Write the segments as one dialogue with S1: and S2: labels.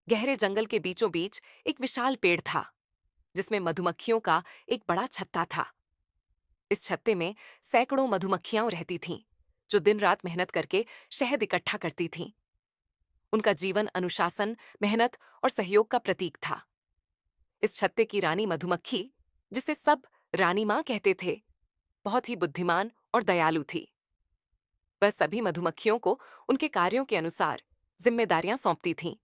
S1: गहरे जंगल के बीचों बीच एक विशाल पेड़ था जिसमें मधुमक्खियों का एक बड़ा छत्ता था। इस छत्ते में सैकड़ों मधुमक्खियां रहती थीं, जो दिन रात मेहनत करके शहद इकट्ठा करती थीं। उनका जीवन अनुशासन, मेहनत और सहयोग का प्रतीक था। इस छत्ते की रानी मधुमक्खी, जिसे सब रानी माँ कहते थे, बहुत ही बुद्धिमान और दयालु थी। वह सभी मधुमक्खियों को उनके कार्यों के अनुसार जिम्मेदारियां सौंपती थीं।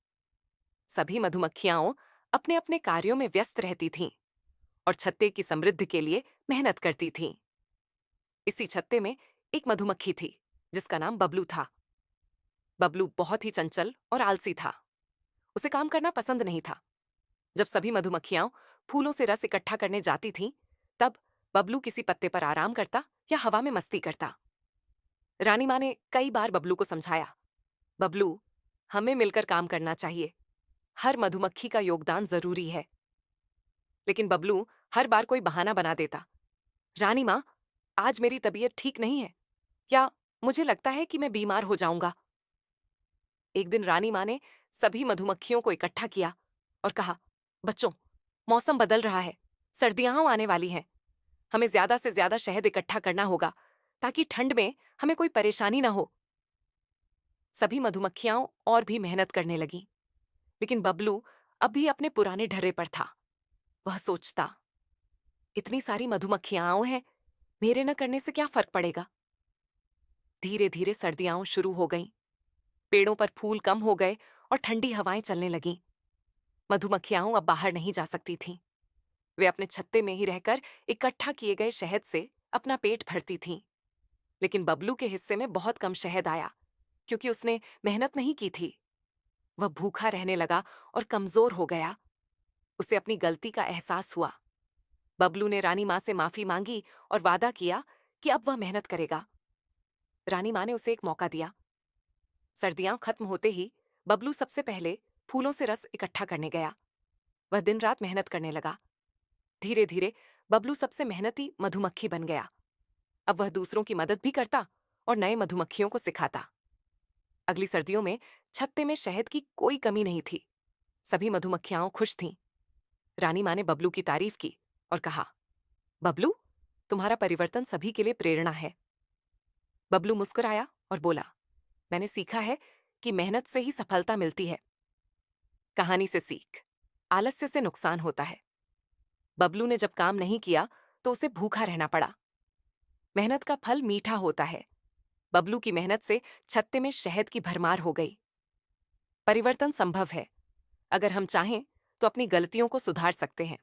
S1: सभी मधुमक्खियां अपने अपने कार्यों में व्यस्त रहती थीं और छत्ते की समृद्धि के लिए मेहनत करती थीं। इसी छत्ते में एक मधुमक्खी थी जिसका नाम बबलू था। बबलू बहुत ही चंचल और आलसी था। उसे काम करना पसंद नहीं था। जब सभी मधुमक्खियां फूलों से रस इकट्ठा करने जाती थीं, तब बबलू किसी पत्ते पर आराम करता या हवा में मस्ती करता। रानी माँ ने कई बार बबलू को समझाया, बबलू, हमें मिलकर काम करना चाहिए। हर मधुमक्खी का योगदान जरूरी है। लेकिन बबलू हर बार कोई बहाना बना देता। रानी माँ, आज मेरी तबीयत ठीक नहीं है, या मुझे लगता है कि मैं बीमार हो जाऊंगा। एक दिन रानी माँ ने सभी मधुमक्खियों को इकट्ठा किया और कहा, बच्चों, मौसम बदल रहा है, सर्दियां आने वाली हैं। हमें ज्यादा से ज्यादा शहद इकट्ठा करना होगा ताकि ठंड में हमें कोई परेशानी ना हो। सभी मधुमक्खियां और भी मेहनत करने लगीं, लेकिन बबलू अब भी अपने पुराने ढर्रे पर था। वह सोचता, इतनी सारी मधुमक्खियां हैं, मेरे न करने से क्या फर्क पड़ेगा। धीरे धीरे सर्दियां शुरू हो गईं। पेड़ों पर फूल कम हो गए और ठंडी हवाएं चलने लगीं। मधुमक्खियां अब बाहर नहीं जा सकती थीं। वे अपने छत्ते में ही रहकर इकट्ठा किए गए शहद से अपना पेट भरती थीं। लेकिन बबलू के हिस्से में बहुत कम शहद आया, क्योंकि उसने मेहनत नहीं की थी। वह भूखा रहने लगा और कमजोर हो गया। उसे अपनी गलती का एहसास हुआ। बबलू ने रानी माँ से माफी मांगी और वादा किया कि अब वह मेहनत करेगा। रानी माँ ने उसे एक मौका दिया। सर्दियां खत्म होते ही बबलू सबसे पहले फूलों से रस इकट्ठा करने गया। वह दिन रात मेहनत करने लगा। धीरे धीरे बबलू सबसे मेहनती मधुमक्खी बन गया। अब वह दूसरों की मदद भी करता और नए मधुमक्खियों को सिखाता। अगली सर्दियों में छत्ते में शहद की कोई कमी नहीं थी। सभी मधुमक्खियां खुश थीं। रानी माँ ने बबलू की तारीफ की और कहा, बबलू, तुम्हारा परिवर्तन सभी के लिए प्रेरणा है। बबलू मुस्कुराया और बोला, मैंने सीखा है कि मेहनत से ही सफलता मिलती है। कहानी से सीख, आलस्य से नुकसान होता है। बबलू ने जब काम नहीं किया तो उसे भूखा रहना पड़ा। मेहनत का फल मीठा होता है। बबलू की मेहनत से छत्ते में शहद की भरमार हो गई। परिवर्तन संभव है। अगर हम चाहें तो अपनी गलतियों को सुधार सकते हैं।